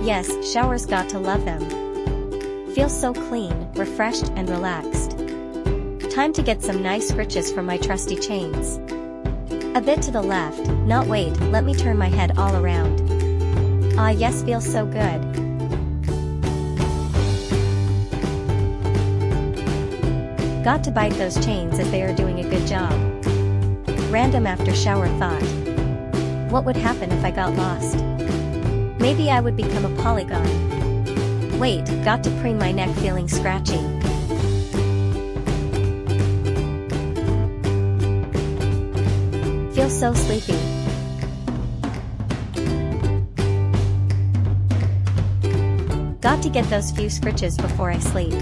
Yes, showers got to love them. Feels so clean, refreshed and relaxed. Time to get some nice scritches from my trusty chains. A bit to the left, not wait, let me turn my head all around. Ah yes, feels so good. Got to bite those chains as they are doing a good job. Random after shower thought. What would happen if I got lost? Maybe I would become a polygon. Wait, got to preen my neck feeling scratchy. Feel so sleepy. Got to get those few scritches before I sleep.